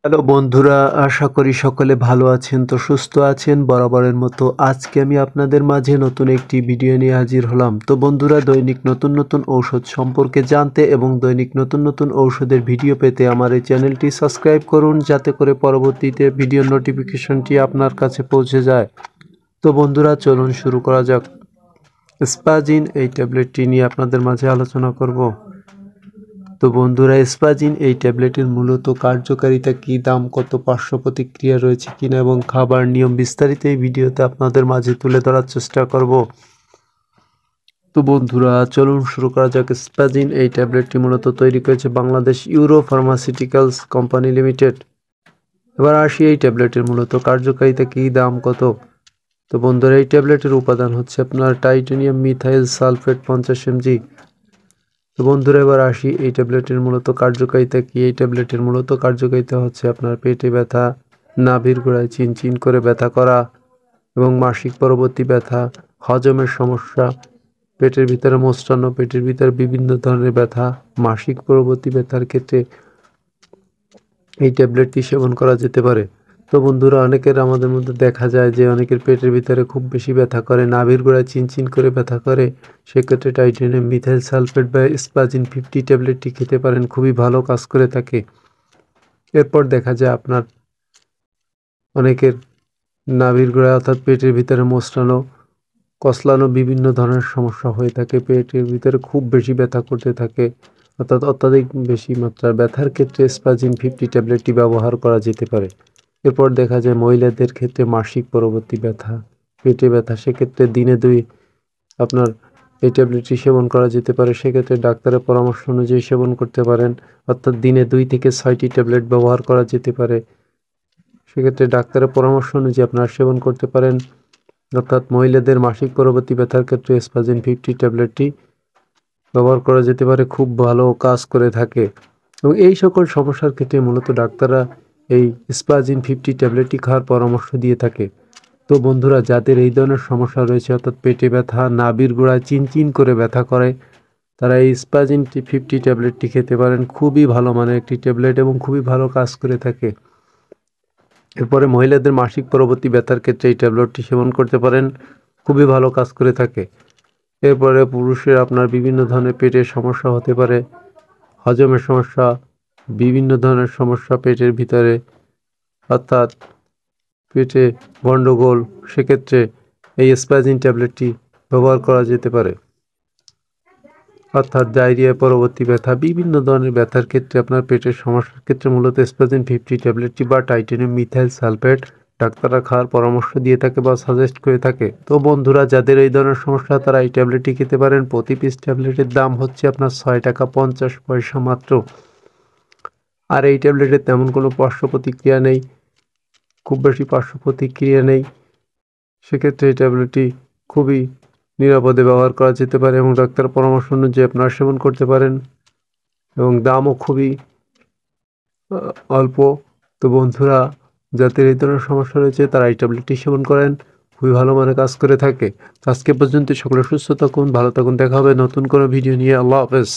Hello বন্ধুরা, আশা করি সকলে ভালো আছেন, তো সুস্থ আছেন। বরাবরের মতো আজকে আমি আপনাদের মাঝে নতুন একটি ভিডিও নিয়ে হাজির হলাম। তো বন্ধুরা, দৈনিক নতুন নতুন ঔষধ সম্পর্কে জানতে এবং দৈনিক নতুন নতুন ঔষধের ভিডিও পেতে আমার এই চ্যানেলটি সাবস্ক্রাইব করুন, যাতে করে পরবর্তীতে ভিডিওর নোটিফিকেশনটি আপনার কাছে পৌঁছে যায়। তো বন্ধুরা, চলুন শুরু করা যাক। স্পাজিন এই ট্যাবলেটটি নিয়ে আপনাদের মাঝে আলোচনা করব। তো বন্ধুরা, স্পাজিন এই ট্যাবলেটের মূলত কার্যকারিতা কি, দাম কত, পার্শ্ব প্রতিক্রিয়া রয়েছে কিনা এবং খাবার নিয়ম বিস্তারিত এই ভিডিওতে আপনাদের মাঝে তুলে ধরার চেষ্টা করব। তো বন্ধুরা, চলুন শুরু করা যাক। স্পাজিন এই ট্যাবলেটটি মূলত তৈরি করেছে Bangladesh euro pharmaceuticals company limited. এবার আসি এই ট্যাবলেটের মূলত কার্যকারিতা কি, দাম কত। তো বন্ধুরা, এই ট্যাবলেটের উপাদান হচ্ছে আপনার টাইটানিয়াম মিথাইল সালফেট 50 mg। তো বন্ধুরা, এবার আসি এই ট্যাবলেটের মূলত কার্যকারিতা কি। এই ট্যাবলেটের মূলত কার্যকারিতা হচ্ছে আপনার পেটে ব্যথা, নাভির গোড়ায় চিনচিন করে ব্যথা করা এবং মাসিক পরবর্তী ব্যথা, হজমের সমস্যা, পেটের ভিতরে মোচড়ানো, পেটের ভিতরে বিভিন্ন ধরনের ব্যথা, মাসিক পরবর্তী ব্যথার ক্ষেত্রে এই ট্যাবলেটটি সেবন করা যেতে পারে। তো বন্ধুরা, আমাদের মধ্যে দেখা যায় যে অনেকের পেটের ভিতরে খুব বেশি ব্যথা করে, নাভির গোড়ায় চিনচিন করে ব্যথা করে। সেক্ষেত্রে টাইটানিয়াম মিথাইল সালফেট বা স্পাজিন 50 ট্যাবলেটটি খেতে পারেন, খুবই ভালো কাজ করে থাকে। এরপর দেখা যায় আপনার অনেকের নাভির গোড়ায় অর্থাৎ পেটের ভিতরে মোচড়ানো, কসলানো বিভিন্ন ধরনের সমস্যা হয়ে থাকে, পেটের ভিতরে খুব বেশি ব্যথা করতে থাকে, অর্থাৎ অত্যাধিক বেশি মাত্রার ব্যথার ক্ষেত্রে স্পাজিন 50 ট্যাবলেটটি ব্যবহার করা যেতে পারে। এরপর দেখা যায় মহিলাদের ক্ষেত্রে মাসিক পরবর্তী ব্যথা, পেটে ব্যথা, সেক্ষেত্রে দিনে 2 আপনার এই ট্যাবলেটটি সেবন করা যেতে পারে। সেক্ষেত্রে ডাক্তারের পরামর্শ অনুযায়ী সেবন করতে পারেন, অর্থাৎ দিনে 2 থেকে 6টি ট্যাবলেট ব্যবহার করা যেতে পারে। সেক্ষেত্রে ডাক্তারের পরামর্শ অনুযায়ী আপনারা সেবন করতে পারেন, অর্থাৎ মহিলাদের মাসিক পরবর্তী ব্যথার ক্ষেত্রে স্পাজিন 50 ট্যাবলেটটি ব্যবহার করা যেতে পারে, খুব ভালো কাজ করে থাকে। এবং এই সকল সমস্যার ক্ষেত্রে মূলত ডাক্তাররা এই স্পাজিন 50 ট্যাবলেটটি খাওয়ার পরামর্শ দিয়ে থাকে। তো বন্ধুরা, যাদের এই ধরনের সমস্যা রয়েছে, অর্থাৎ পেটে ব্যথা, নাভির গোড়ায় চিনচিন করে ব্যথা করে, তারা এই স্পাজিন 50 ট্যাবলেটটি খেতে পারেন। খুবই ভালো মানের একটি ট্যাবলেট এবং খুবই ভালো কাজ করে থাকে। এরপরে মহিলাদের মাসিক পরবর্তী ব্যথার ক্ষেত্রে এই ট্যাবলেটটি সেবন করতে পারেন, খুবই ভালো কাজ করে থাকে। এরপরে পুরুষের আপনার বিভিন্ন ধরনের পেটের সমস্যা হতে পারে, হজমের সমস্যা, বিভিন্ন ধরনের সমস্যা পেটের ভিতরে, অর্থাৎ পেটে গন্ডগোল, সেক্ষেত্রে এই স্পাজিন ট্যাবলেটটি ব্যবহার করা যেতে পারে। অর্থাৎ ডায়রিয়া পরবর্তী ব্যথা, বিভিন্ন ধরনের ব্যথার ক্ষেত্রে, আপনার পেটের সমস্যার ক্ষেত্রে মূলত স্পাজিন 50 ট্যাবলেটটি বা টাইটানিয়াম মিথাইল সালফেট ডাক্তাররা খাওয়ার পরামর্শ দিয়ে থাকে বা সাজেস্ট করে থাকে। তো বন্ধুরা, যাদের এই ধরনের সমস্যা তারা এই ট্যাবলেটটি খেতে পারেন। প্রতি পিস ট্যাবলেটের দাম হচ্ছে আপনার 6 টাকা 50 পয়সা মাত্র। আর এই ট্যাবলেটের তেমন কোনো পার্শ্ব প্রতিক্রিয়া নেই, খুব বেশি পার্শ্ব প্রতিক্রিয়া নেই। সেক্ষেত্রে এই ট্যাবলেটটি খুবই নিরাপদে ব্যবহার করা যেতে পারে এবং ডাক্তারের পরামর্শ অনুযায়ী আপনারা সেবন করতে পারেন, এবং দামও খুবই অল্প। তো বন্ধুরা, যাদের এই ধরনের সমস্যা রয়েছে তারা এই ট্যাবলেটটি সেবন করেন, খুবই ভালো মানে কাজ করে থাকে। আজকে পর্যন্ত সকলে সুস্থ থাকুন, ভালো থাকুন, দেখা হবে নতুন কোনো ভিডিও নিয়ে। আল্লাহ হাফেজ।